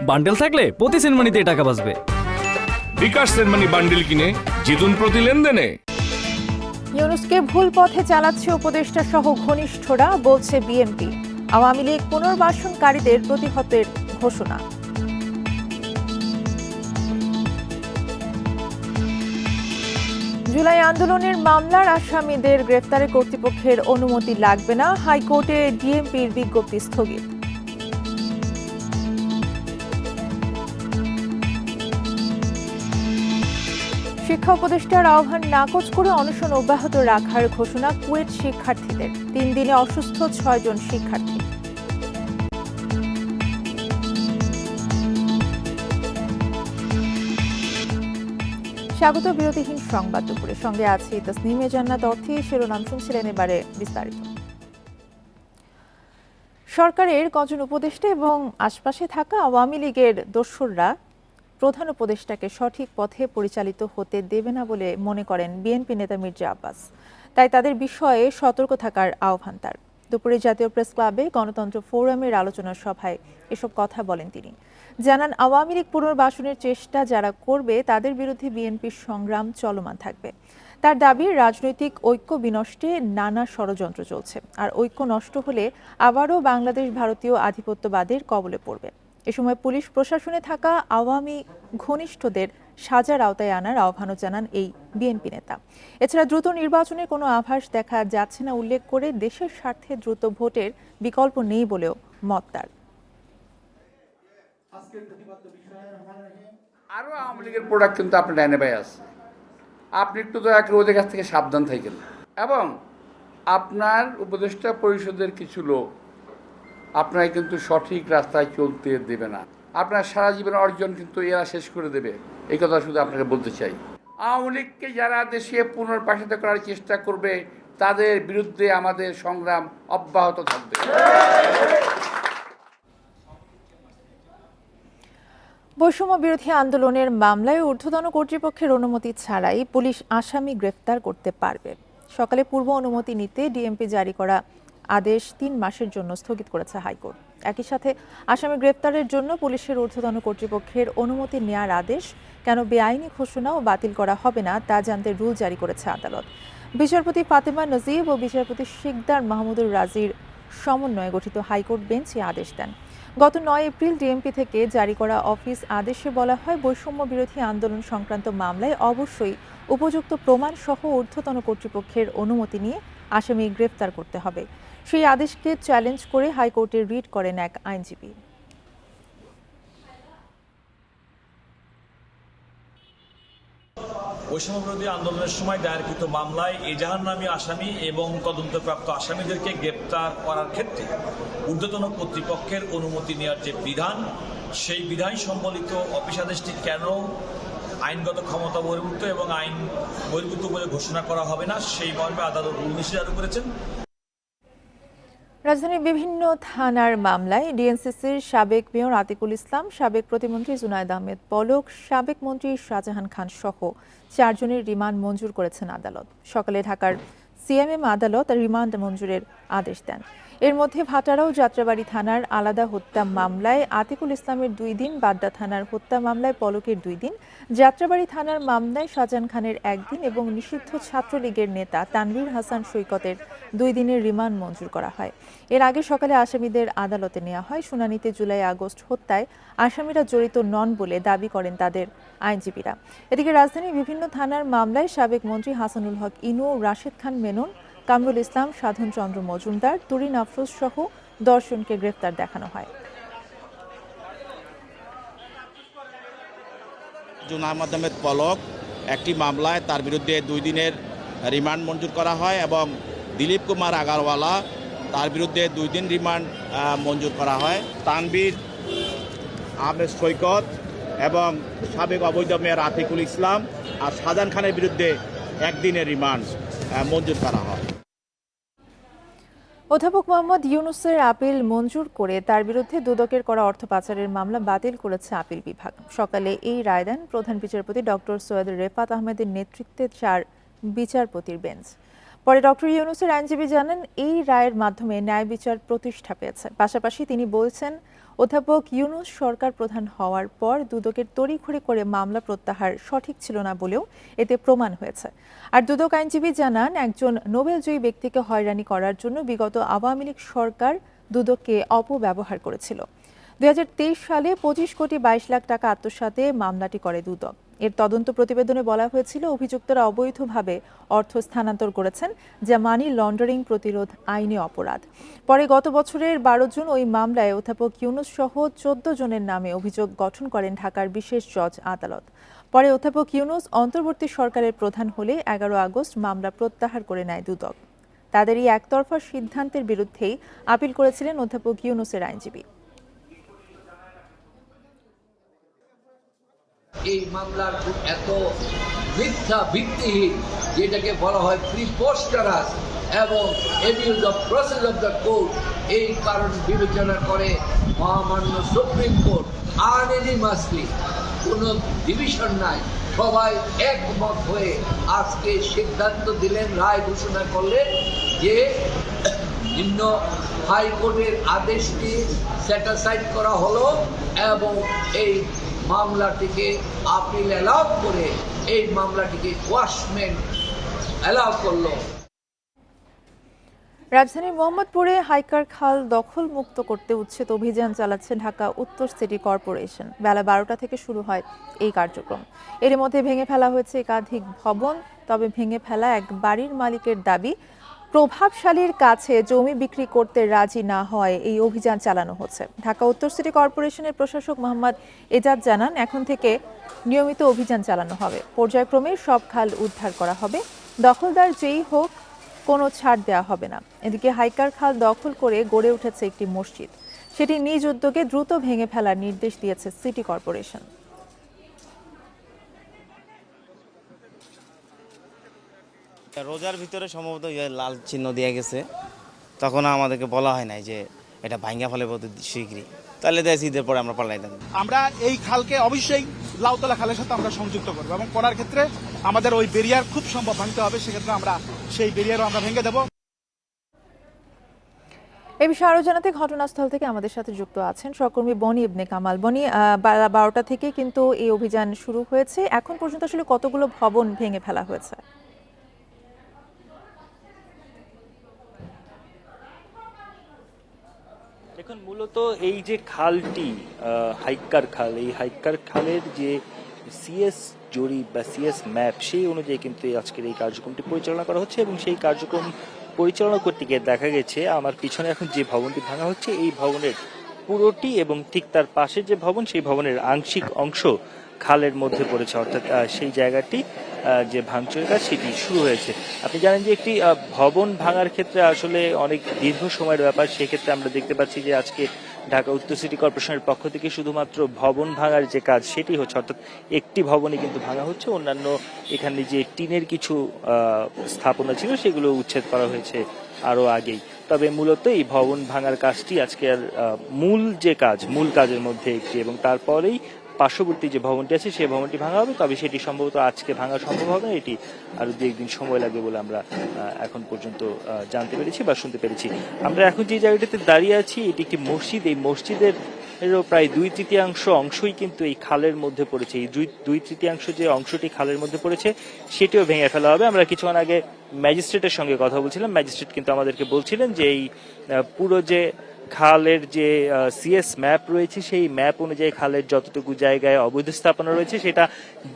Bundle থাকলে প্রতি সেনমানিতে টাকা বাঁচবে। বিকাশ সেনমানি বান্ডেল কিনে জিতুন প্রতি লেনদেনে। ইউনূসকে ভুল পথে চালাচ্ছে উপদেষ্টা সহ ঘনিষ্ঠরা, বলছে বিএনপি। আওয়ামী লীগ পুনর্বাসনকারীদের প্রতিহতের ঘোষণা। জুলাই আন্দোলনের মামলার আসামিদের গ্রেফতারে কর্তৃপক্ষের অনুমতি লাগবে না, হাইকোর্টে ডিএমপির বিজ্ঞপ্তি স্থগিত। শিক্ষা উপদেষ্টার আহ্বান নাকচ করে অনশন অব্যাহত রাখার ঘোষণা কুয়েট শিক্ষার্থীদের। 3 দিনে অসুস্থ 6 জন শিক্ষার্থী। স্বাগত বিরতিহীন সংবাদ দুপুরের সঙ্গে আছি তাসনিমে জান্নাত অর্থী। শিরোনাম শুনছিলেন, এবারে বিস্তারিত। সরকারের কজন উপদেষ্টা এবং আশপাশে থাকা আওয়ামী লীগের দোসররা প্রধান উপদেষ্টাকে সঠিক পথে পরিচালিত হতে দেবে না বলে মনে করেন বিএনপি নেতা মির্জা আব্বাস। তাই তাদের বিষয়ে সতর্ক থাকার আহ্বান তার। দুপুরে জাতীয় প্রেস ক্লাবে গণতন্ত্র ফোরামের আলোচনা সভায় এসব কথা বলেন তিনি। জানান, আওয়ামী লীগ পুনর্বাসনের চেষ্টা যারা করবে তাদের বিরুদ্ধে বিএনপির সংগ্রাম চলমান থাকবে। তার দাবি, রাজনৈতিক ঐক্য বিনষ্টে নানা ষড়যন্ত্র চলছে, আর ঐক্য নষ্ট হলে আবারও বাংলাদেশ ভারতীয় আধিপত্যবাদের কবলে পড়বে। এ সময় পুলিশ প্রশাসনে থাকা আওয়ামী ঘনিষ্ঠদের সাজার আওতায় আনার আহ্বানও জানান এই বিএনপি নেতা। এছাড়া দ্রুত নির্বাচনের কোনো আভাস দেখা যাচ্ছে না উল্লেখ করে দেশের স্বার্থে দ্রুত ভোটের বিকল্প নেই বলেও মত তার। আরও আওয়ামী লীগের প্রোডাক্ট কিন্তু আপনার ডাইনে বাই আছে, আপনি একটু দয়া করে ওদের কাছ থেকে সাবধান থাকেন। এবং আপনার উপদেষ্টা পরিষদের কিছু লোক আপনাকে কিন্তু সঠিক রাস্তায় চলতে দেবে না। আপনার সারা জীবনের অর্জন কিন্তু এরা শেষ করে দেবে, এই কথা শুধু আপনাকে বলতে চাই। আওয়ামী লীগকে যারা দেশে পুনর্বাসিত করার চেষ্টা করবে তাদের বিরুদ্ধে আমাদের সংগ্রাম অব্যাহত থাকবে। বৈষম্য বিরোধী আন্দোলনের মামলায় ঊর্ধ্বতন কর্তৃপক্ষের অনুমতি ছাড়াই পুলিশ আসামি গ্রেফতার করতে পারবে। সকালে পূর্ব অনুমতি নিতে ডিএমপি জারি করা আদেশ 3 মাসের জন্য স্থগিত করেছে হাইকোর্ট। একই সাথে আসামি গ্রেফতারের জন্য পুলিশের ঊর্ধ্বতন কর্তৃপক্ষের অনুমতি নেওয়ার আদেশ কেন বেআইনি ঘোষণা ও বাতিল করা হবে না তা জানতে রুল জারি করেছে আদালত। বিচারপতি ফাতেমা নজিব ও বিচারপতি শিকদার মাহমুদুর রাজির সমন্বয়ে গঠিত হাইকোর্ট বেঞ্চ এই আদেশ দেন। গত 9 এপ্রিল ডিএমপি থেকে জারি করা অফিস আদেশে বলা হয়, বৈষম্য বিরোধী আন্দোলন সংক্রান্ত মামলায় অবশ্যই উপযুক্ত প্রমাণ সহ ঊর্ধ্বতন কর্তৃপক্ষের অনুমতি নিয়ে আসামি গ্রেফতার করতে হবে। সেই আদেশকে চ্যালেঞ্জ করে হাইকোর্টে রিট করেন এক আইনজীবী। বৈষম্য বিরোধী আন্দোলনের সময় দায়েরকৃত মামলায় এজাহার নামী আসামি এবং তদন্তপ্রাপ্ত আসামিদেরকে গ্রেপ্তার করার ক্ষেত্রে ঊর্ধ্বতন কর্তৃপক্ষের অনুমতি নেওয়ার যে বিধান, সেই বিধান সম্বলিত অফিস আদেশটি কেন আইনগত ক্ষমতা বহির্ভূত এবং আইন বহির্ভূত বলে ঘোষণা করা হবে না, সেই মর্মে আদালত রুল নিষেধ জারি করেছেন। রাজধানীর বিভিন্ন থানার মামলায় ডিএনসিসির সাবেক মেয়র আতিকুল ইসলাম, সাবেক প্রতিমন্ত্রী জুনায়েদ আহমেদ পলক, সাবেক মন্ত্রী শাহজাহান খান সহ 4 জনের রিমান্ড মঞ্জুর করেছেন আদালত। সকালে ঢাকার সিএমএম আদালত রিমান্ড মঞ্জুরের আদেশ দেন। এর মধ্যে ভাটারা ও যাত্রাবাড়ী থানার আলাদা হত্যা মামলায় আতিকুল ইসলামের 2 দিন, বাড্ডা থানার হত্যা মামলায় পলকের 2 দিন, যাত্রাবাড়ী থানার মামলায় শাহজাহান খানের 1 দিন এবং নিষিদ্ধ ছাত্রলীগের নেতা তানভীর হাসান সৈকতের 2 দিনের রিমান্ড মঞ্জুর করা হয়। এর আগে সকালে আসামিদের আদালতে নেওয়া হয়। শুনানিতে জুলাই আগস্ট হত্যায় আসামিরা জড়িত নন বলে দাবি করেন তাদের আইনজীবীরা। এদিকে রাজধানীর বিভিন্ন থানার মামলায় সাবেক মন্ত্রী হাসানুল হক ইনু, রাশেদ খান মেনন, কামরুল ইসলাম, সাধন চন্দ্র মজুমদার, তুরিন আফরোজ সহ 10 জনকে গ্রেফতার দেখানো হয়। জুনায়েদ আহমেদ পলক একটি মামলায় তার বিরুদ্ধে 2 দিনের রিমান্ড মঞ্জুর করা হয় এবং দিলীপ কুমার আগারওয়ালা তার বিরুদ্ধে 2 দিন রিমান্ড মঞ্জুর করা হয়। তানভীর আহমেদ সৈকত এবং সাবেক অবৈধ মেয়র আতিকুল ইসলাম আর শাহজাহান খানের বিরুদ্ধে 1 দিনের রিমান্ড মঞ্জুর করা হয়। অধ্যাপক মোহাম্মদ ইউনূসের আপিল মঞ্জুর করে তার বিরুদ্ধে দুদকের করা অর্থ পাচারের মামলা বাতিল করেছে আপিল বিভাগ। সকালে এই রায় দেন প্রধান বিচারপতি ডক্টর সৈয়দ রেফাত আহমেদের নেতৃত্বে 4 বিচারপতির বেঞ্চ। পরে ডক্টর ইউনূসের আইনজীবী জানান, এই রায়ের মাধ্যমে ন্যায় বিচার প্রতিষ্ঠা পেয়েছে। পাশাপাশি তিনি বলছেন, অধ্যাপক ইউনূস সরকার প্রধান হওয়ার পর দুদকের তড়িঘড়ি করে মামলা প্রত্যাহার সঠিক ছিল না বলেও এতে প্রমাণ হয়েছে। আর দুদক আইনজীবী জানান, একজন নোবেলজয়ী ব্যক্তিকে হয়রানি করার জন্য বিগত আওয়ামী লীগ সরকার দুদককে অপব্যবহার করেছিল। 2023 সালে 25 কোটি 22 লাখ টাকা আত্মসাতে মামলাটি করে দুদক। এর তদন্ত প্রতিবেদনে বলা হয়েছিল, অভিযুক্তরা অবৈধভাবে অর্থ স্থানান্তর করেছেন, যা মানি লন্ডারিং প্রতিরোধ আইনে অপরাধ। পরে গত বছরের 12 জুন ওই মামলায় অধ্যাপক ইউনূস সহ 14 জনের নামে অভিযোগ গঠন করেন ঢাকার বিশেষ জজ আদালত। পরে অধ্যাপক ইউনূস অন্তর্বর্তী সরকারের প্রধান হলে 11 আগস্ট মামলা প্রত্যাহার করে নেয় দুদক। তাদের এই একতরফা সিদ্ধান্তের বিরুদ্ধেই আপিল করেছিলেন অধ্যাপক ইউনূসের আইনজীবী। এই মামলার এত মিথ্যা ভিত্তিহীন, যেটাকে বলা হয় প্রিপোস্টারাস এবং abuse of process of the court, এই কারণ বিবেচনা করে মহামান্য সুপ্রিম কোর্ট আনএনিমাসলি, কোনো ডিভিশন নাই, সবাই একমত হয়ে আজকে সিদ্ধান্ত দিলেন, রায় ঘোষণা করলেন যে নিম্ন হাইকোর্টের আদেশটি স্যাটিসফাইড করা হলো এবং এই মামলাটিকে আপিল অ্যালাউ করে এই মামলাটিকে কোয়াশমেন্ট অ্যালাউ করলো। রাজধানীর মোহাম্মদপুরে হাইকার খাল দখল মুক্ত করতে উচ্ছেদ অভিযান চালাচ্ছে ঢাকা উত্তর সিটি কর্পোরেশন। বেলা 12টা থেকে শুরু হয় এই কার্যক্রম। এর মধ্যে ভেঙে ফেলা হয়েছে একাধিক ভবন। তবে ভেঙে ফেলা এক বাড়ির মালিকের দাবি, প্রভাবশালীর কাছে জমি বিক্রি করতে রাজি না হয় এই অভিযান চালানো হচ্ছে। ঢাকা উত্তর সিটি কর্পোরেশনের প্রশাসক মোহাম্মদ এজাজ জানান, এখন থেকে নিয়মিত অভিযান চালানো হবে। পর্যায়ক্রমে সব খাল উদ্ধার করা হবে। দখলদার যেই হোক, কোনো ছাড় দেওয়া হবে না। এদিকে হাইকার খাল দখল করে গড়ে উঠেছে একটি মসজিদ। সেটি নিজ উদ্যোগে দ্রুত ভেঙে ফেলার নির্দেশ দিয়েছে সিটি কর্পোরেশন। রোজার ভিতরে সম্ভবত লাল চিহ্ন দিয়ে গেছে, তখন আমাদেরকে বলা হয় নাই যে এটা ভাঙ্গা ফেলে শীঘ্রই, তাহলে দেয় ঈদের পরে আমরা পাল্টাই দেব। আমরা এই খালকে অবশ্যই লাউতলা খালের সাথে আমরা সংযুক্ত করবো এবং করার ক্ষেত্রে আমাদের ওই ব্যারিয়ার খুব সম্ভব ভাঙতে হবে। সেক্ষেত্রে আমরা সেই ব্যারিয়ারও আমরা ভেঙে দেব। এই বিষয়ে আরো জানাতে ঘটনাস্থল থেকে আমাদের সাথে যুক্ত আছেন সহকর্মী বনি ইবনে কামাল। বনি, 12টা থেকে কিন্তু এই অভিযান শুরু হয়েছে। এখন পর্যন্ত আসলে কতগুলো ভবন ভেঙে ফেলা হয়েছে? দেখুন, মূলত এই যে খালটি হাইকার খাল, এই হাইকার খালের যে সিএস জরিপ বা সিএস ম্যাপ, সেই অনুযায়ী কিন্তু আজকের এই কার্যক্রমটি পরিচালনা করা হচ্ছে। এবং সেই কার্যক্রম পরিচালনা করতে গিয়ে দেখা গেছে, আমার পিছনে এখন যে ভবনটি ভাঙা হচ্ছে, এই ভবনের পুরোটি এবং ঠিক তার পাশে যে ভবন, সেই ভবনের আংশিক অংশ খালের মধ্যে পড়েছে। অর্থাৎ সেই জায়গাটি যে ভাঙচুরের কাজ, সেটি শুরু হয়েছে। আপনি জানেন যে একটি ভবন ভাঙার ক্ষেত্রে আসলে অনেক দীর্ঘ সময়ের ব্যাপার। সেক্ষেত্রে আমরা দেখতে পাচ্ছি যে আজকে ঢাকা উত্তর সিটি কর্পোরেশনের পক্ষ থেকে শুধুমাত্র ভবন ভাঙার যে কাজ, সেটি হচ্ছে। অর্থাৎ একটি ভবনই কিন্তু ভাঙা হচ্ছে, অন্যান্য এখানে যে টিনের কিছু স্থাপনা ছিল সেগুলো উচ্ছেদ করা হয়েছে আরও আগেই। তবে মূলত এই ভবন ভাঙার কাজটি আজকের মূল কাজের মধ্যে একটি, এবং তারপরেই পার্শ্ববর্তী যে ভবনটি আছে সেই ভবনটি ভাঙা হবে। তবে সেটি সম্ভবত আজকে ভাঙা সম্ভব হবে না, এটি আরো 2-1 দিন সময় লাগবে বলে আমরা এখন পর্যন্ত জানতে পেরেছি বা শুনতে পেরেছি। আমরা এখন যে জায়গাটিতে দাঁড়িয়ে আছি, এটি একটি মসজিদ। এই মসজিদের প্রায় 2/3 অংশই কিন্তু এই খালের মধ্যে পড়েছে। এই 2/3 যে অংশটি খালের মধ্যে পড়েছে, সেটিও ভেঙে ফেলা হবে। আমরা কিছুক্ষণ আগে ম্যাজিস্ট্রেটের সঙ্গে কথা বলছিলাম। ম্যাজিস্ট্রেট কিন্তু আমাদেরকে বলছিলেন যে এই পুরো যে খালের যে সিএস ম্যাপ রয়েছে, সেই ম্যাপ অনুযায়ী খালের যতটুকু জায়গায় অবৈধ স্থাপনা রয়েছে, সেটা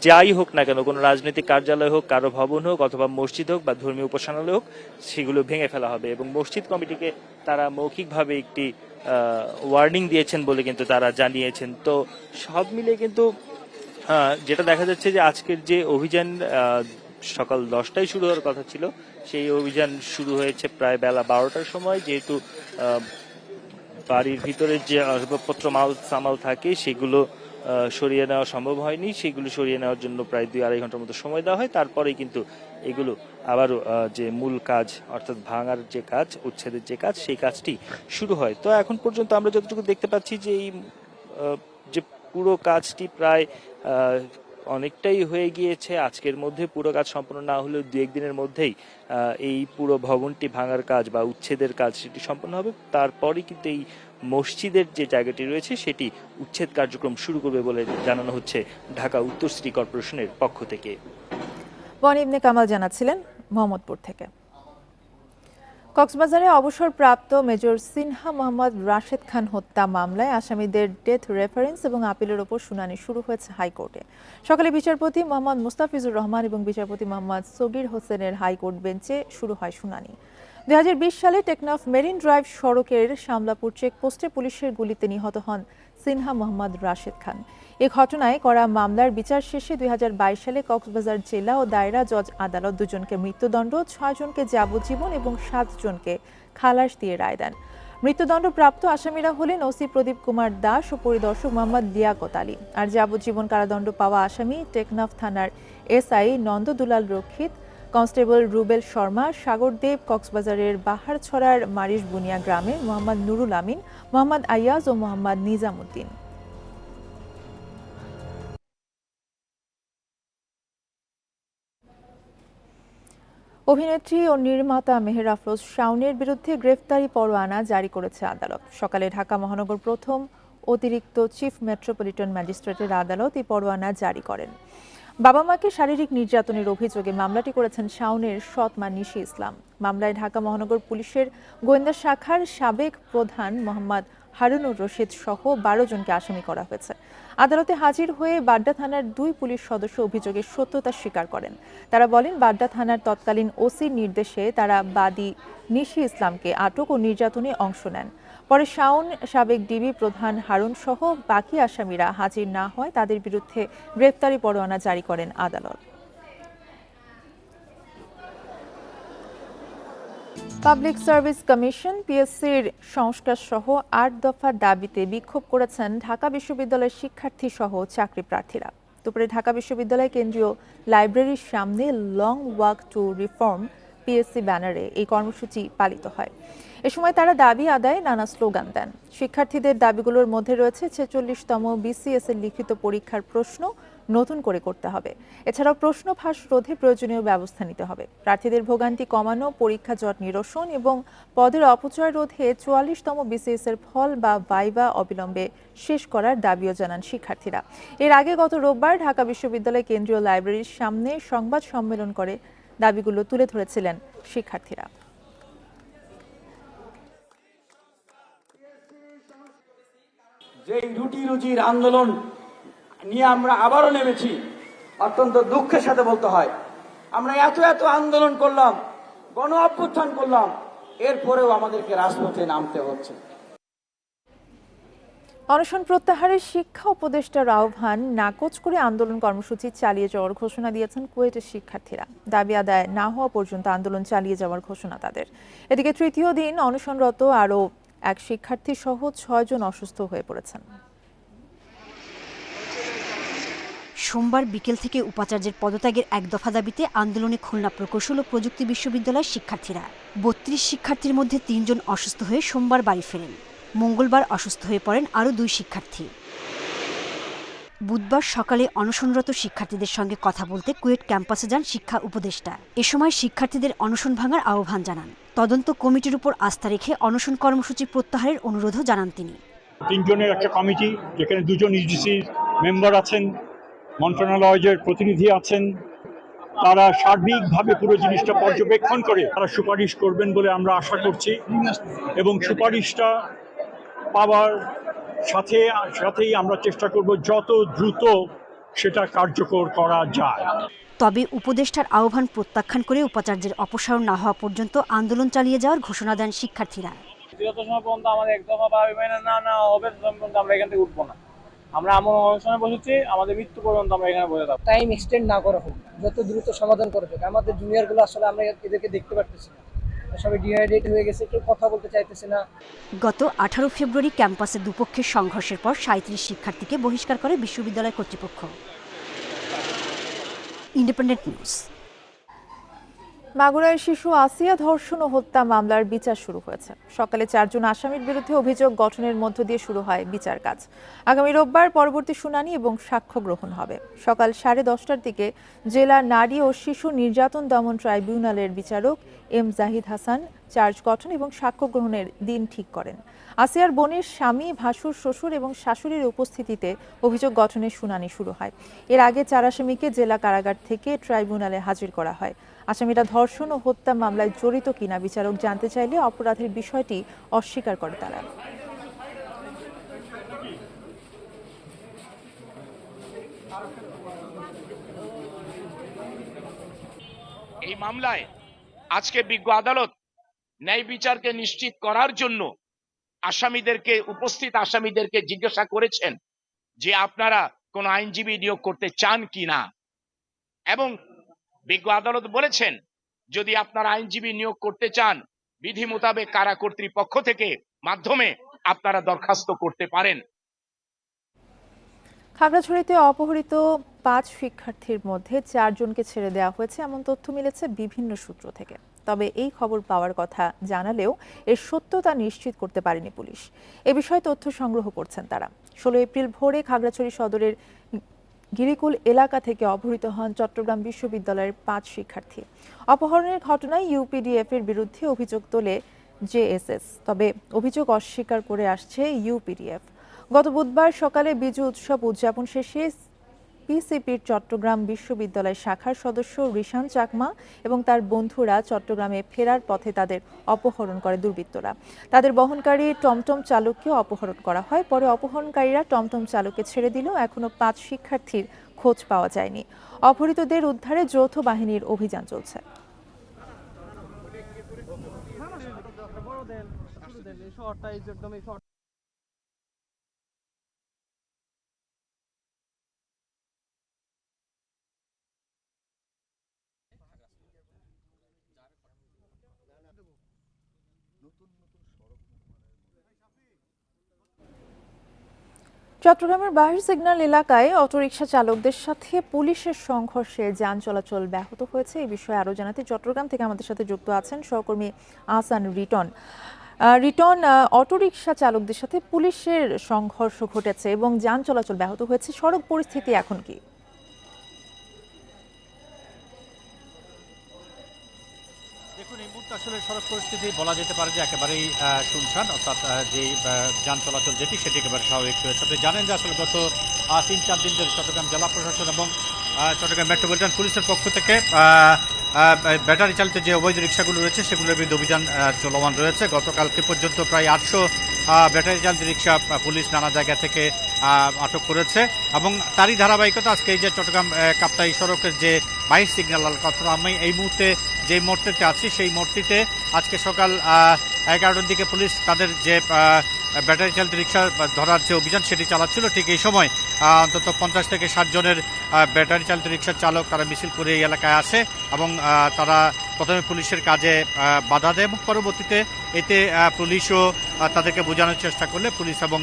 যাই হোক না কেন, কোনো রাজনৈতিক কার্যালয় হোক, কারো ভবন হোক, অথবা মসজিদ হোক বা ধর্মীয় উপাসনালয় হোক, সেগুলো ভেঙে ফেলা হবে। এবং মসজিদ কমিটিকে তারা মৌখিকভাবে একটি ওয়ার্নিং দিয়েছেন বলে কিন্তু তারা জানিয়েছেন। তো সব মিলে কিন্তু যেটা দেখা যাচ্ছে যে আজকের যে অভিযান সকাল 10টায় শুরু হওয়ার কথা ছিল, সেই অভিযান শুরু হয়েছে প্রায় বেলা 12টার সময়। যেহেতু বাড়ির ভিতরে যে আসবাবপত্র সামাল থাকে, সেগুলো সরিয়ে নেওয়া সম্ভব হয়নি। সেগুলো সরিয়ে নেওয়ার জন্য প্রায় 2-2.5 ঘন্টার মতো সময় দেওয়া হয়। তারপরেই কিন্তু এগুলো আবারও যে মূল কাজ, অর্থাৎ ভাঙার যে কাজ, উচ্ছেদের যে কাজ, সেই কাজটি শুরু হয়। তো এখন পর্যন্ত আমরা যতটুকু দেখতে পাচ্ছি যে এই যে পুরো কাজটি প্রায় অনেকটাই হয়ে গিয়েছে। আজকের মধ্যে পুরো কাজ সম্পন্ন না হলেও 2-1 দিনের মধ্যেই এই পুরো ভবনটি ভাঙার কাজ বা উচ্ছেদের কাজ সেটি সম্পন্ন হবে। তারপরেই কিন্তু এই মসজিদের যে জায়গাটি রয়েছে সেটি উচ্ছেদ কার্যক্রম শুরু করবে বলে জানানো হচ্ছে ঢাকা উত্তর সিটি কর্পোরেশনের পক্ষ থেকে। বনি ইবনে কামাল জানাচ্ছিলেন মোহাম্মদপুর থেকে। কক্সবাজারে অবসরপ্রাপ্ত মেজর সিনহা মোহাম্মদ রাশেদ খান হত্যা মামলায় আসামিদের ডেথ রেফারেন্স এবং আপিলের ওপর শুনানি শুরু হয়েছে হাইকোর্টে। সকালে বিচারপতি মোহাম্মদ মুস্তাফিজুর রহমান এবং বিচারপতি মোহাম্মদ সগির হোসেনের হাইকোর্ট বেঞ্চে শুরু হয় শুনানি। 2020 সালে টেকনাফ মেরিন ড্রাইভ সড়কের শামলাপুর চেকপোস্টে পুলিশের গুলিতে নিহত হন সিনহা মোহাম্মদ রাশেদ খান। এ ঘটনায় করা মামলার বিচার শেষে 2022 সালে কক্সবাজার জেলা ও দায়রা জজ আদালত 2 জনকে মৃত্যুদণ্ড, 6 জনকে যাবজ্জীবন এবং 7 জনকে খালাস দিয়ে রায় দেন। মৃত্যুদণ্ডপ্রাপ্ত আসামিরা হলেন ওসি প্রদীপ কুমার দাস ও পরিদর্শক মোহাম্মদ লিয়াকত আলী। আর যাবজ্জীবন কারাদণ্ড পাওয়া আসামি টেকনাফ থানার এসআই নন্দদুলাল রক্ষিত, কনস্টেবল রুবেল শর্মা, সাগরদেব, কক্সবাজারের বাহারছড়ার মারিশ বুনিয়া গ্রামের মোহাম্মদ নুরুল আমিন, মোহাম্মদ আইয়াজ ও মোহাম্মদ নিজামুদ্দিন। অভিনেত্রী ও নির্মাতা মেহের আফরোজ শাওনের বিরুদ্ধে গ্রেফতারি পরোয়ানা জারি করেছে আদালত। সকালে ঢাকা মহানগর প্রথম অতিরিক্ত চিফ মেট্রোপলিটন ম্যাজিস্ট্রেটের আদালত এই পরোয়ানা জারি করেন। বাবা মাকে শারীরিক নির্যাতনের অভিযোগে মামলাটি করেছেন শাওনের সৎ মা নিশি ইসলাম। মামলায় ঢাকা মহানগর পুলিশের গোয়েন্দা শাখার সাবেক প্রধান মোহাম্মদ হারুনুর রশিদ সহ 12 জনকে আসামি করা হয়েছে। আদালতে হাজির হয়ে বাড্ডা থানার 2 পুলিশ সদস্য অভিযোগের সত্যতা স্বীকার করেন। তারা বলেন, বাড্ডা থানার তৎকালীন ওসির নির্দেশে তারা বাদী নিশি ইসলামকে আটক ও নির্যাতনে অংশ নেন। পরে শাওন, সাবেক ডিবি প্রধান হারুন সহ বাকি আসামিরা হাজির না হয় তাদের বিরুদ্ধে গ্রেফতারি পরোয়ানা জারি করেন আদালত। পাবলিক সার্ভিস কমিশন পিএসসির সংস্কার সহ 8 দফা দাবিতে বিক্ষোভ করেছেন ঢাকা বিশ্ববিদ্যালয়ের শিক্ষার্থী সহ চাকরি প্রার্থীরা। দুপুরে ঢাকা বিশ্ববিদ্যালয় কেন্দ্রীয় লাইব্রেরির সামনে long walk two reform PSC ব্যানারে এই কর্মসূচি পালিত হয়। এ সময় তারা দাবি আদায়ে নানা স্লোগান দেন। শিক্ষার্থীদের দাবিগুলোর মধ্যে রয়েছে 46তম বিসিএস এর লিখিত পরীক্ষার প্রশ্ন নতুন করে করতে হবে। এছাড়াও প্রশ্ন ফাঁস রোধে প্রয়োজনীয় ব্যবস্থা নিতে হবে। প্রার্থীদের ভোগান্তি কমানো, পরীক্ষা জট নিরসন এবং পদের অপচয় রোধে 44তম বিসিএস এর ফল বা ভাইভা অবিলম্বে শেষ করার দাবিও জানান শিক্ষার্থীরা। এর আগে গত রোববার ঢাকা বিশ্ববিদ্যালয় কেন্দ্রীয় লাইব্রেরির সামনে সংবাদ সম্মেলন করে দাবিগুলো তুলে ধরেছিলেন শিক্ষার্থীরা। যে রুটি রুজির আন্দোলন নিয়ে আমরা আবারও নেমেছি, অত্যন্ত দুঃখের সাথে বলতে হয় আমরা এত আন্দোলন করলাম, গণ অভ্যুত্থান করলাম, এরপরেও আমাদেরকে রাজপথে নামতে হচ্ছে। অনশন প্রত্যাহারের শিক্ষা উপদেষ্টার আহ্বান নাকচ করে আন্দোলন কর্মসূচি চালিয়ে যাওয়ার ঘোষণা দিয়েছেন কুয়েটের শিক্ষার্থীরা। দাবি আদায় না হওয়া পর্যন্ত আন্দোলন চালিয়ে যাওয়ার ঘোষণা তাদের। এদিকে তৃতীয় দিন অনশনরত আরও এক শিক্ষার্থী সহ 6 জন অসুস্থ হয়ে পড়েছেন। সোমবার বিকেল থেকে উপাচার্যের পদত্যাগের 1 দফা দাবিতে আন্দোলনে খুলনা প্রকৌশল ও প্রযুক্তি বিশ্ববিদ্যালয়ের শিক্ষার্থীরা। 32 শিক্ষার্থীর মধ্যে 3 জন অসুস্থ হয়ে সোমবার বাড়ি ফেরেন। মঙ্গলবার অসুস্থ হয়ে পড়েন আরও 2 শিক্ষার্থী। বুধবার সকালে অনশনরত শিক্ষার্থীদের সঙ্গে কথা বলতে কুয়েট ক্যাম্পাসে যান শিক্ষা উপদেষ্টা। এ সময় শিক্ষার্থীদের অনশন ভাঙার আহ্বান জানান। তদন্ত কমিটির উপর আস্থা রেখে অনশন কর্মসূচি প্রত্যাহারের অনুরোধও জানান তিনি। 3 জনের একটা কমিটি, যেখানে 2 জন ইউজিসির মেম্বার আছেন, মন্ত্রণালয়ের প্রতিনিধি আছেন, তারা সার্বিকভাবে পুরো জিনিসটা পর্যবেক্ষণ করে তারা সুপারিশ করবেন বলে আমরা আশা করছি এবং সুপারিশটা পাওয়ার সাথেই আমরা চেষ্টা করব যত দ্রুত সেটা কার্যকর করা যায়। তবে উপদেষ্টার আহ্বান প্রত্যাখ্যান করে উপাচার্যের অপসারণ না হওয়া পর্যন্ত আন্দোলন চালিয়ে যাওয়ার ঘোষণা দেন শিক্ষার্থীরা। যত সময় পর্যন্ত আমাদের এক দফা দাবি মেনে না হবে তখন আমরা এখান থেকে উঠবো না। আমরা এমন অনশনে বসেছি, আমাদের মৃত্যু পর্যন্ত আমরা এখানে বসে থাকবো। টাইম এক্সটেন্ড না করা হোক, যত দ্রুত সমাধান করা হোক। আমাদের জুনিয়রগুলো আসলে আমরা এদেরকে দেখতে পারতেছি না, সবাই ডিহাইড্রেট হয়ে গেছে, কেউ কথা বলতে চাইতেছে না। গত 18 ফেব্রুয়ারি ক্যাম্পাসে দুপক্ষের সংঘর্ষের পর 37 শিক্ষার্থীকে বহিষ্কার করে বিশ্ববিদ্যালয় কর্তৃপক্ষ। Independent news. মাগুরায় শিশু আসিয়া ধর্ষণ ও হত্যা মামলার বিচার শুরু হয়েছে। সকালে 4 জন আসামির বিরুদ্ধে অভিযোগ গঠনের মধ্য দিয়ে শুরু হয় বিচার কাজ। আগামী রোববার পরবর্তী শুনানি এবং সাক্ষ্য গ্রহণ হবে। সকাল 10:30টার দিকে জেলা নারী ও শিশু নির্যাতন দমন ট্রাইব্যুনালের বিচারক এম জাহিদ হাসান চার্জ গঠন এবং সাক্ষ্য গ্রহণের দিন ঠিক করেন। আসিয়ার বোনের স্বামী, ভাসুর, শ্বশুর এবং শাশুড়ির উপস্থিতিতে অভিযোগ গঠনের শুনানি শুরু হয়। এর আগে 4 আসামিকে জেলা কারাগার থেকে ট্রাইব্যুনালে হাজির করা হয়। আসামিরা ধর্ষণ ও হত্যা মামলায় জড়িত কিনা বিচারক জানতে চাইলে অপরাধের বিষয়টি অস্বীকার করে তারা। এই মামলায় আজকে বিজ্ঞ আদালত ন্যায় বিচারকে নিশ্চিত করার জন্য উপস্থিত আসামিদেরকে জিজ্ঞাসা করেছেন যে আপনারা কোন আইনজীবী নিয়োগ করতে চান কিনা, এবং বিজ্ঞ আদালত বলেছেন যদি আপনারা আইনজীবী নিয়োগ করতে চান বিধি মোতাবেক কারা কর্তৃপক্ষ থেকে মাধ্যমে আপনারা দরখাস্ত করতে পারেন। খাগড়াছড়িতে অপহৃত 5 শিক্ষার্থীর মধ্যে 4 জনকে ছেড়ে দেওয়া হয়েছে এমন তথ্য মিলেছে বিভিন্ন সূত্র থেকে। তবে এই খবর পাওয়ার কথা জানালেও এর সত্যতা নিশ্চিত করতে পারেনি পুলিশ। এ বিষয়ে তথ্য সংগ্রহ করছেন তারা। 16 এপ্রিল ভোরে খাগড়াছড়ি সদরের গিরিকুল এলাকা থেকে অপহৃত হন চট্টগ্রাম বিশ্ববিদ্যালয়ের 5 শিক্ষার্থী। অপহরণের ঘটনায় ইউপিডিএফ এর বিরুদ্ধে অভিযোগ তোলে জেএসএস, তবে অভিযোগ অস্বীকার করে আসছে ইউপিডিএফ। গত বুধবার সকালে বিজু উৎসব উদযাপন শেষে পিসিপির চট্টগ্রাম বিশ্ববিদ্যালয় শাখার সদস্য রিশান চাকমা এবং তার বন্ধুরা চট্টগ্রামে ফেরার পথে তাদের অপহরণ করে দুর্বৃত্তরা। তাদের বহনকারী টমটম চালককেও অপহরণ করা হয়। পরে অপহরণকারীরা টমটম চালককে ছেড়ে দিলেও এখনো 5 শিক্ষার্থীর খোঁজ পাওয়া যায়নি। অপহৃতদের উদ্ধারে যৌথ বাহিনীর অভিযান চলছে। চট্টগ্রামের বাহির সিগন্যাল এলাকায় অটোরিকশা চালকদের সাথে পুলিশের সংঘর্ষে যান চলাচল ব্যাহত হয়েছে। এই বিষয়ে আরো জানাতে চট্টগ্রাম থেকে আমাদের সাথে যুক্ত আছেন সহকর্মী আহসান রিটন। অটোরিকশা চালকদের সাথে পুলিশের সংঘর্ষ ঘটেছে এবং যান চলাচল ব্যাহত হয়েছে। সড়ক পরিস্থিতি এখন কি? দেখুন, এই মুহূর্তে আসলে সড়ক পরিস্থিতি বলা যেতে পারে যে একেবারেই শুনশান, অর্থাৎ যে যান চলাচল সেটি একেবারে স্বাভাবিক রয়েছে। আপনি জানেন যে আসলে গত 3-4 দিন ধরে চট্টগ্রাম জেলা প্রশাসন এবং চট্টগ্রাম মেট্রোপলিটন পুলিশের পক্ষ থেকে ব্যাটারি চালিত যে অবৈধ রিক্সাগুলো রয়েছে সেগুলোর বিরুদ্ধে অভিযান চলমান রয়েছে। গতকালকে পর্যন্ত প্রায় 800 ব্যাটারি চালিত রিক্সা পুলিশ নানা জায়গা থেকে আটক করেছে এবং তারই ধারাবাহিকতা আজকে এই যে চট্টগ্রাম কাপ্তাই সড়কের যে বাহির সিগন্যাল কথা, আমি এই মুহূর্তে যে মোড়টিতে আছি সেই মোড়টিতে আজকে সকাল 11টার দিকে পুলিশ তাদের যে ব্যাটারি চালিত রিক্সা ধরার যে অভিযান সেটি চালাচ্ছিল। ঠিক এই সময় অন্তত 50 থেকে 60 জনের ব্যাটারি চালিত রিক্সার চালক তারা মিছিল করে এই এলাকায় আসে এবং তারা প্রথমে পুলিশের কাজে বাধা দেয় এবং পরবর্তীতে এতে পুলিশও তাদেরকে বোঝানোর চেষ্টা করলে পুলিশ এবং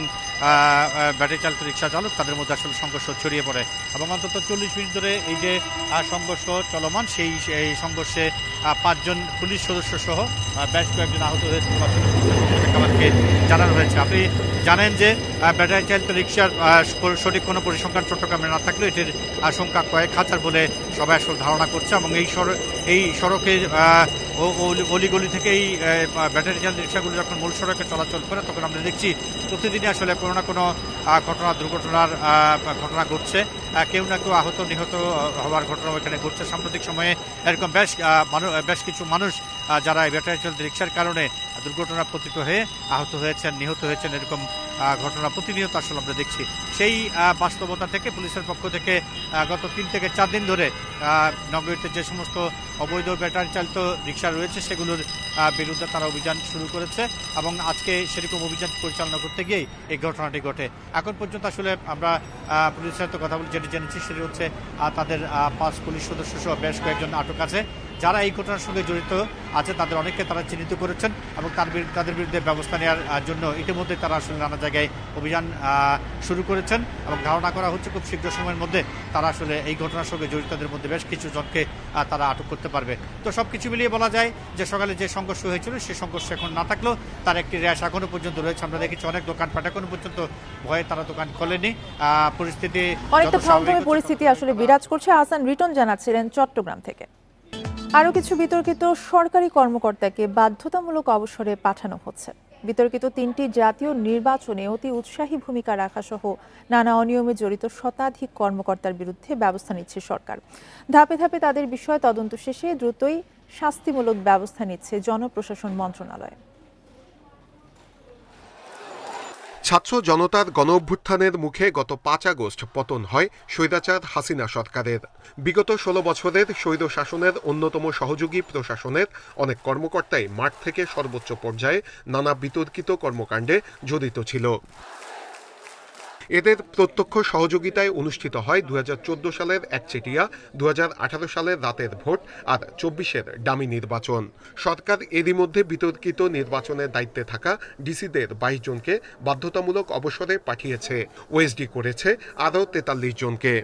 ব্যাটারি চালিত রিক্সা চালক তাদের মধ্যে আসলে সংঘর্ষ ছড়িয়ে পড়ে এবং অন্তত 40 মিনিট ধরে এই যে সংঘর্ষ চলমান, সেই সংঘর্ষে 5 জন পুলিশ সদস্য সহ বেশ কয়েকজন আহত হয়েছে আমাদেরকে জানানো হয়েছে। আপনি জানেন যে ব্যাটারি চালিত রিক্সার সঠিক কোনো পরিসংখ্যান চট্টগ্রামে না থাকলেও এটির সংখ্যা কয়েক হাজার বলে সবাই আসলে ধারণা করছে এবং এই সড়কের অলিগলি থেকে এই ব্যাটারি চালিত রিক্সাগুলো যখন মূল সড়কে চলাচল করে তখন আমরা দেখছি প্রতিদিনই আসলে কোনো না কোনো দুর্ঘটনার ঘটনা ঘটছে। কেউ না কেউ আহত নিহত হওয়ার ঘটনা এখানে ঘটছে। সাম্প্রতিক সময়ে এরকম বেশ কিছু মানুষ যারা এই ব্যাটারি চালিত রিক্সার কারণে দুর্ঘটনা পতিত হয়ে আহত হয়েছেন, নিহত হয়েছেন, এরকম ঘটনা প্রতিনিয়ত আসলে আমরা দেখছি। সেই বাস্তবতা থেকে পুলিশের পক্ষ থেকে গত 3 থেকে 4 দিন ধরে নগরীতে যে সমস্ত অবৈধ ব্যাটারি চালিত রিক্সা রয়েছে সেগুলোর বিরুদ্ধে তারা অভিযান শুরু করেছে এবং আজকে সেরকম অভিযান পরিচালনা করতে গিয়েই এই ঘটনাটি ঘটে। এখন পর্যন্ত আসলে আমরা পুলিশের সাথে কথা বলে যেটি জেনেছি সেটি হচ্ছে তাদের 5 পুলিশ সদস্য সহ বেশ কয়েকজন আটক আছে যারা এই ঘটনার সঙ্গে জড়িত আছে তাদের অনেককে তারা চিহ্নিত করেছেন এবং তাদের বিরুদ্ধে ব্যবস্থা নেওয়ার জন্য ইতিমধ্যে তারা আসলে নানা জায়গায় অভিযান শুরু করেছেন এবং ধারণা করা হচ্ছে খুব শীঘ্র সময়ের মধ্যে তারা আসলে এই ঘটনার সঙ্গে জড়িতদের মধ্যে বেশ কিছু জনকে তারা আটক করতে পারবে। তো সব কিছু মিলিয়ে বলা যায় যে সকালে যে সংঘর্ষ হয়েছিল সেই সংঘর্ষ এখন না থাকলেও তার একটি রেশ এখনো পর্যন্ত রয়েছে। আমরা দেখেছি অনেক দোকানপাট এখনো পর্যন্ত ভয়ে তারা দোকান খোলেনি। পরিস্থিতি অনেকটা থমথমে পরিস্থিতি আসলে বিরাজ করছে। হাসান রিটন জানাচ্ছিলেন চট্টগ্রাম থেকে। আরও কিছু বিতর্কিত সরকারি কর্মকর্তাকে বাধ্যতামূলক অবসরে পাঠানো হচ্ছে। বিতর্কিত 3টি জাতীয় নির্বাচনে অতি উৎসাহী ভূমিকা রাখা সহ নানা অনিয়মে জড়িত শতাধিক কর্মকর্তার বিরুদ্ধে ব্যবস্থা নিচ্ছে সরকার। ধাপে ধাপে তাদের বিষয়ে তদন্ত শেষে দ্রুতই শাস্তিমূলক ব্যবস্থা নিচ্ছে জনপ্রশাসন মন্ত্রণালয়। ছাত্র জনতার গণঅভ্যুত্থানের মুখে গত 5 আগস্ট পতন হয় স্বৈরাচার হাসিনা সরকারের। বিগত 16 বছরের স্বৈর শাসনের অন্যতম সহযোগী প্রশাসনের অনেক কর্মকর্তাই মাঠ থেকে সর্বোচ্চ পর্যায়ে নানা বিতর্কিত কর্মকাণ্ডে জড়িত ছিল। এদের প্রত্যক্ষ সহযোগিতায় অনুষ্ঠিত হয় 2014 সালের একচেটিয়া, 2018 সালের রাতের ভোট আর 24-এর ডামি নির্বাচন। সরকার এরই মধ্যে বিতর্কিত নির্বাচনের দায়িত্বে থাকা ডিসিদের 22 জনকে বাধ্যতামূলক অবসরে পাঠিয়েছে, ওএসডি করেছে আরও 43 জনকে।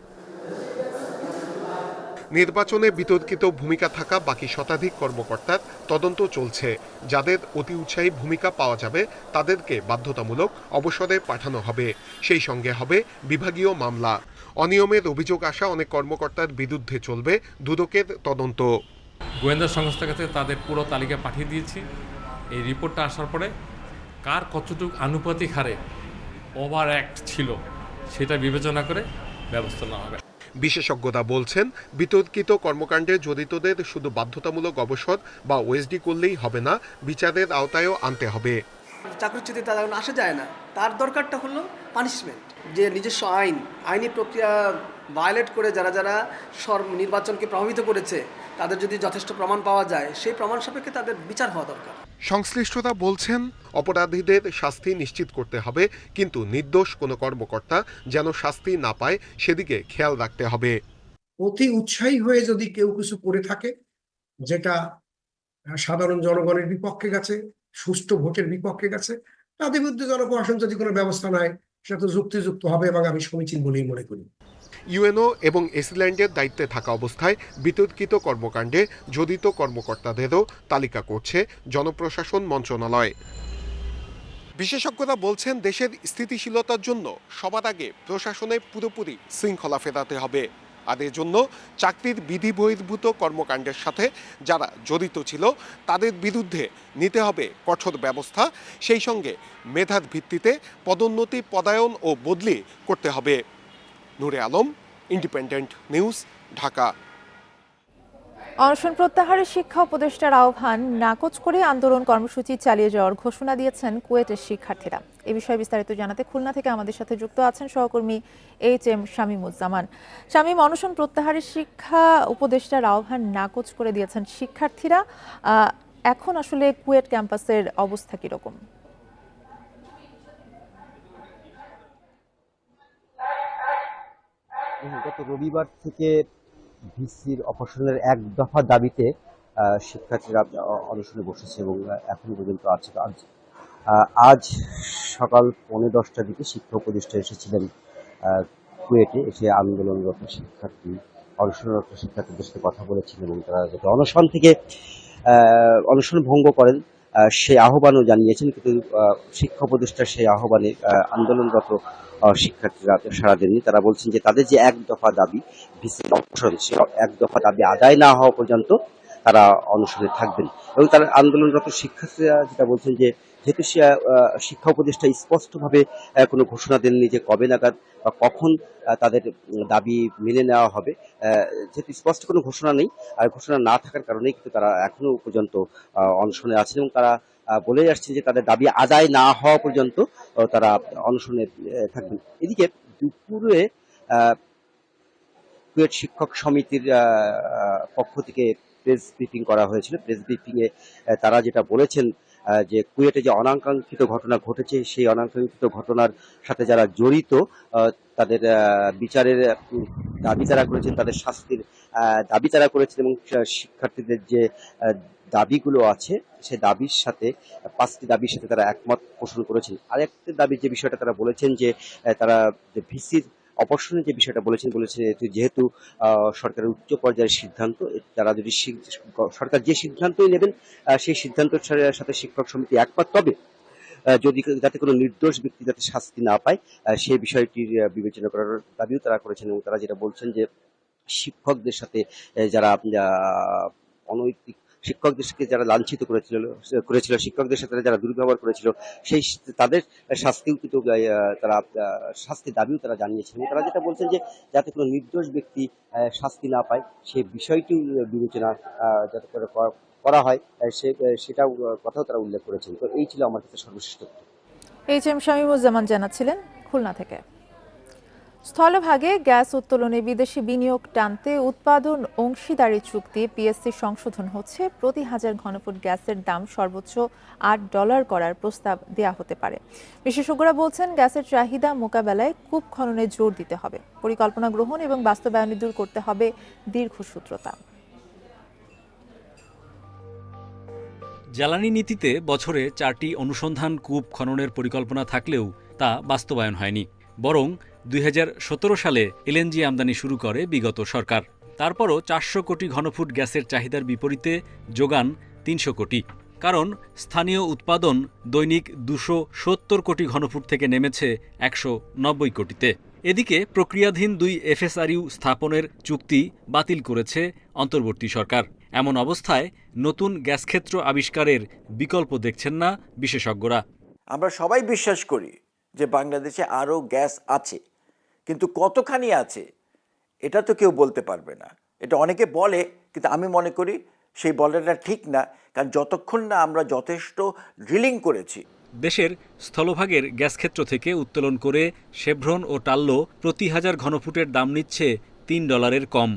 নির্বাচনে বিতর্কিত ভূমিকা থাকা বাকি শতাধিক কর্মকর্তার তদন্ত চলছে। যাদের অতি উৎসাহী ভূমিকা পাওয়া যাবে তাদেরকে বাধ্যতামূলক অবসরে পাঠানো হবে। সেই সঙ্গে হবে বিভাগীয় মামলা। অনিয়মের অভিযোগ আসা অনেক কর্মকর্তার বিরুদ্ধে চলবে দুদকের তদন্ত। গোয়েন্দা সংস্থার কাছে তাদের পুরো তালিকা পাঠিয়ে দিয়েছি। এই রিপোর্টটা আসার পরে কার কতটুকু আনুপাতিক হারে ওভার অ্যাক্ট ছিল সেটা বিবেচনা করে ব্যবস্থা নেওয়া হবে। বিশেষজ্ঞরা বলছেন, বিতর্কিত কর্মকাণ্ডে জড়িতদের শুধু বাধ্যতামূলক অবসর বা ওএসডি করলেই হবে না, বিচারের আওতায়ও আনতে হবে। চাকরিচ্যুতি তার আসা যায় না, তার দরকারটা হলো পানিশমেন্ট। যে নিজস্ব আইনি প্রক্রিয়া ভায়োলেট করে যারা নির্বাচনকে প্রভাবিত করেছে তাদের যদি যথেষ্ট প্রমাণ পাওয়া যায় সেই প্রমাণ সাপেক্ষে তাদের বিচার হওয়া দরকার। সংশ্লিষ্টরা বলছেন, অপরাধীদের শাস্তি নিশ্চিত করতে হবে, কিন্তু নির্দোষ কোনো কর্মকর্তা যেন শাস্তি না পায় সেদিকে খেয়াল রাখতে হবে। অতি উৎসাহী হয়ে যদি কেউ কিছু করে থাকে যেটা সাধারণ জনগণের বিপক্ষে গেছে, সুষ্ঠু ভোটের বিপক্ষে গেছে, তাদের বিরুদ্ধে জনপ্রশাসন যদি কোনো ব্যবস্থা নেয় সেটা তো যুক্তিযুক্ত হবে এবং আমি সমীচীন বলেই মনে করি। ইউএনও এবং এসিল্যান্ডের দায়িত্বে থাকা অবস্থায় বিতর্কিত কর্মকাণ্ডে জড়িত কর্মকর্তাদেরও তালিকা করছে জনপ্রশাসন মন্ত্রণালয়। বিশেষজ্ঞরা বলছেন, দেশের স্থিতিশীলতার জন্য সবার আগে প্রশাসনে পুরোপুরি শৃঙ্খলা ফেরাতে হবে। আর এর জন্য চাকরির বিধি বহির্ভূত কর্মকাণ্ডের সাথে যারা জড়িত ছিল তাদের বিরুদ্ধে নিতে হবে কঠোর ব্যবস্থা। সেই সঙ্গে মেধার ভিত্তিতে পদোন্নতি, পদায়ন ও বদলি করতে হবে। নূরে আলম, ইন্ডিপেন্ডেন্ট নিউজ, ঢাকা। অনশন প্রত্যাহারের শিক্ষা উপদেষ্টার আহ্বান নাকচ করে আন্দোলন কর্মসূচি চালিয়ে যাওয়ার ঘোষণা দিয়েছেন কুয়েটের শিক্ষার্থীরা। এ বিষয়ে বিস্তারিত জানাতে খুলনা থেকে আমাদের সাথে যুক্ত আছেন সহকর্মী HM শামীমুজ্জামান। শামীম, অনশন প্রত্যাহারের শিক্ষা উপদেষ্টার আহ্বান নাকচ করে দিয়েছেন শিক্ষার্থীরা। এখন আসলে কুয়েট ক্যাম্পাসের অবস্থা কিরকম? গত রবিবার থেকে ভিসির অপসারণের এক দফা দাবিতে শিক্ষার্থীরা অনশনে বসেছে এবং এখনো পর্যন্ত আছে। আজ সকাল 10:15টার দিকে শিক্ষা উপদেষ্টা এসেছিলেন কুয়েটে, এসে আন্দোলনরত শিক্ষার্থী, অনশনরত শিক্ষার্থীদের সাথে কথা বলেছেন এবং তারা যাতে অনশন থেকে অনশন ভঙ্গ করেন সেই আহ্বানও জানিয়েছেন। কিন্তু শিক্ষা উপদেষ্টার সেই আহ্বানে আন্দোলনরত শিক্ষার্থীরা সাড়া দেননি। তারা বলছেন যে তাদের যে এক দফা দাবি ভিসির অপসারণ, সে এক দফা দাবি আদায় না হওয়া পর্যন্ত তারা অনশনে থাকবেন। এবং তারা আন্দোলনরত শিক্ষার্থীরা যেটা বলছেন যে যেহেতু শিক্ষা উপদেষ্টা স্পষ্টভাবে কোনো ঘোষণা দেননি যে কবে নাগাদ বা কখন তাদের দাবি মেনে নেওয়া হবে, যেহেতু স্পষ্ট কোনো ঘোষণা নেই, আর ঘোষণা না থাকার কারণেই কিন্তু তারা এখনো পর্যন্ত অনশনে আছেন এবং তারা বলে আসছেন যে তাদের দাবি আদায় না হওয়া পর্যন্ত তারা অনশনে থাকবেন। এদিকে দুপুরে কুয়েট শিক্ষক সমিতির পক্ষ থেকে প্রেস ব্রিফিং করা হয়েছিল। প্রেস ব্রিফিং এ তারা যেটা বলেছেন যে কুয়েটে যে অনাকাঙ্ক্ষিত ঘটনা ঘটেছে সেই অনাকাঙ্ক্ষিত ঘটনার সাথে যারা জড়িত তাদের বিচারের দাবি তারা করেছেন, তাদের শাস্তির দাবি তারা করেছেন এবং শিক্ষার্থীদের যে দাবিগুলো আছে সেই দাবির সাথে 5টি দাবির সাথে তারা একমত পোষণ করেছেন। আরেকটি দাবি যে বিষয়টা তারা বলেছেন যে তারা ভিসির অপসারণের যে বিষয়টা বলেছেন যেহেতু সরকারের উচ্চ পর্যায়ের সিদ্ধান্ত, তারা যদি সরকার যে সিদ্ধান্তই নেবেন সেই সিদ্ধান্তের সাথে শিক্ষক সমিতি একমত, তবে যদি যাতে কোনো নির্দোষ ব্যক্তি যাতে শাস্তি না পায় সেই বিষয়টির বিবেচনা করার দাবিও তারা করেছেন। এবং তারা যেটা বলছেন যে শিক্ষকদের সাথে যারা অনৈতিক শিক্ষকদেরকে যারা লাঞ্ছিত করেছিল শিক্ষকদের সাথে যারা দুর্ব্যবহার করেছিল সেই তাদের শাস্তিও কিন্তু তারা শাস্তির দাবিও তারা জানিয়েছেন। এবং তারা যেটা বলছেন যে যাতে কোনো নির্দোষ ব্যক্তি শাস্তি না পায় সেই বিষয়টিও বিবেচনা যাতে করে করা হয় সেটাও কথাও তারা উল্লেখ করেছেন। তো এই ছিল আমার কাছে সর্বশ্রেষ্ঠ। HM শামীমুজ্জামান জানাচ্ছিলেন খুলনা থেকে। স্থলভাগে গ্যাস উত্তোলনে বিদেশি বিনিয়োগ টানতে উৎপাদন অংশীদারি চুক্তি PSC সংশোধন হচ্ছে। প্রতি 1000 ঘনফুট গ্যাসের দাম সর্বোচ্চ $8 করার প্রস্তাব দেয়া হতে পারে। বিশেষজ্ঞরা বলছেন গ্যাসের চাহিদা মোকাবেলায় কূপ খননে জোর দিতে হবে, পরিকল্পনা গ্রহণ এবং বাস্তবায়নে দূর করতে হবে দীর্ঘসূত্রতা। জ্বালানি নীতিতে বছরে 4টি অনুসন্ধান কূপ খননের পরিকল্পনা থাকলেও তা বাস্তবায়ন হয়নি। বরং 2017 সালে LNG আমদানি শুরু করে বিগত সরকার। তারপরও 400 কোটি ঘনফুট গ্যাসের চাহিদার বিপরীতে যোগান 300 কোটি। কারণ স্থানীয় উৎপাদন দৈনিক 270 কোটি ঘনফুট থেকে নেমেছে 190 কোটিতে। এদিকে প্রক্রিয়াধীন 2 FSRU স্থাপনের চুক্তি বাতিল করেছে অন্তর্বর্তী সরকার। এমন অবস্থায় নতুন গ্যাস ক্ষেত্র আবিষ্কারের বিকল্প দেখছেন না বিশেষজ্ঞরা। আমরা সবাই বিশ্বাস করি যে বাংলাদেশে আরও গ্যাস আছে, কিন্তু কতখানি আছে এটা তো কেউ বলতে পারবে না। এটা অনেকে বলে, কিন্তু আমি মনে করি সেই বলাটা ঠিক না, কারণ যতক্ষণ না আমরা যথেষ্ট ড্রিলিং করেছি। দেশের স্থলভাগের গ্যাস ক্ষেত্র থেকে উত্তোলন করে শেভরন ও টাল্লো প্রতি 1000 ঘনফুটের দাম নিচ্ছে $3 কম।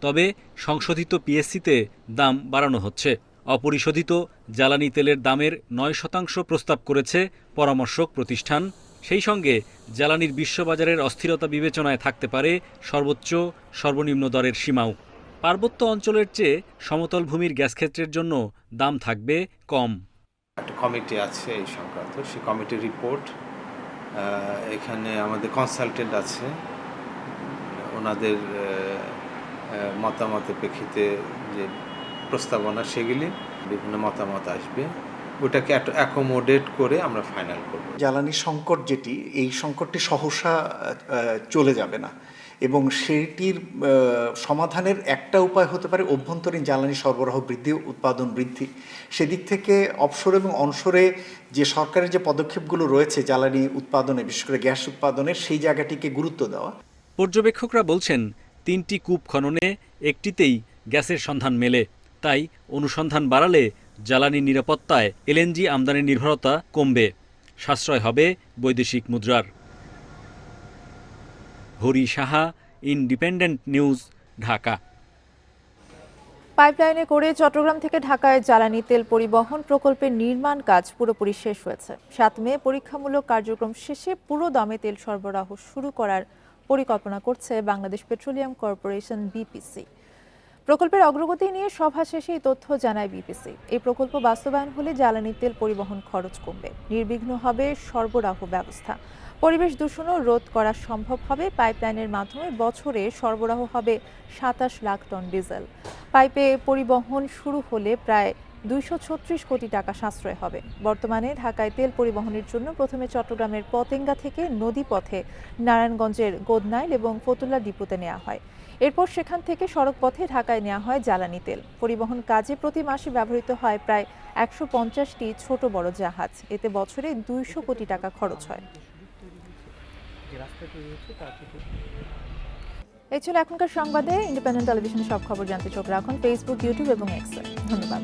তবে সংশোধিত PSCতে দাম বাড়ানো হচ্ছে। অপরিশোধিত জ্বালানি তেলের দামের 9% প্রস্তাব করেছে পরামর্শক প্রতিষ্ঠান। সেই সঙ্গে জ্বালানির বিশ্ববাজারের অস্থিরতা বিবেচনায় থাকতে পারে সর্বোচ্চ সর্বনিম্ন দরের সীমাও। পার্বত্য অঞ্চলের চেয়ে সমতল ভূমির গ্যাস ক্ষেত্রের জন্য দাম থাকবে কম। একটা কমিটি আছে এই সংক্রান্ত, সেই কমিটির রিপোর্ট, এখানে আমাদের কনসালটেন্ট আছে, ওনাদের মতামতের প্রেক্ষিতে যে প্রস্তাবনা সেগুলি বিভিন্ন মতামত আসবে, ওটাকে অ্যাকোমোডেট করে আমরা ফাইনাল করব। জ্বালানি সংকট যেটি, এই সংকটটি সহসা চলে যাবে না এবং সেটির সমাধানের একটা উপায় হতে পারে অভ্যন্তরীণ জ্বালানি সরবরাহ বৃদ্ধি, উৎপাদন বৃদ্ধি। সেদিক থেকে অফশোর এবং অনশোরে যে সরকারের যে পদক্ষেপগুলো রয়েছে জ্বালানি উৎপাদনে, বিশেষ করে গ্যাস উৎপাদনের, সেই জায়গাটিকে গুরুত্ব দেওয়া। পর্যবেক্ষকরা বলছেন 3টি কূপ খননে একটিতেই গ্যাসের সন্ধান মেলে। তাই অনুসন্ধান বাড়ালে জ্বালানি নিরাপত্তায় LNG আমদানির নির্ভরতা কমবে, সাশ্রয় হবে বৈদেশিক মুদ্রার। Hari Saha, independent news, Dhaka. পাইপলাইনে করে চট্টগ্রাম থেকে ঢাকায় জ্বালানি তেল পরিবহন প্রকল্পের নির্মাণ কাজ পুরোপুরি শেষ হয়েছে। 7 মে পরীক্ষামূলক কার্যক্রম শেষে পুরো দামে তেল সরবরাহ শুরু করার পরিকল্পনা করছে বাংলাদেশ পেট্রোলিয়াম কর্পোরেশন BPC। প্রকল্পের অগ্রগতি নিয়ে সভা শেষে এই তথ্য জানায় BPC। এই প্রকল্প বাস্তবায়ন হলে জ্বালানি তেল পরিবহন খরচ কমবে, নির্বিঘ্ন হবে সরবরাহ ব্যবস্থা, পরিবেশ দূষণও রোধ করা সম্ভব হবে। পাইপলাইনের মাধ্যমে বছরে সরবরাহ হবে 27 লাখ টন ডিজেল। পাইপে পরিবহন শুরু হলে প্রায় 236 কোটি টাকা সাশ্রয় হবে। বর্তমানে ঢাকায় তেল পরিবহনের জন্য প্রথমে চট্টগ্রামের পতেঙ্গা থেকে নদীপথে নারায়ণগঞ্জের গোদনাইল এবং ফতুল্লা ডিপোতে নেওয়া হয়। এরপর সেখান থেকে সড়ক পথে ঢাকায় নেওয়া হয় জ্বালানি তেল। পরিবহন কাজে প্রতি মাসে ব্যবহৃত হয় প্রায় 150টি ছোট বড় জাহাজ। এতে বছরে 200 কোটি টাকা খরচ হয়। এই ছিল এখনকার সংবাদে। ইন্ডিপেন্ডেন্ট টেলিভিশনের সব খবর জানতে চোখ রাখুন ফেসবুক, ইউটিউব এবং এক্সে। ধন্যবাদ।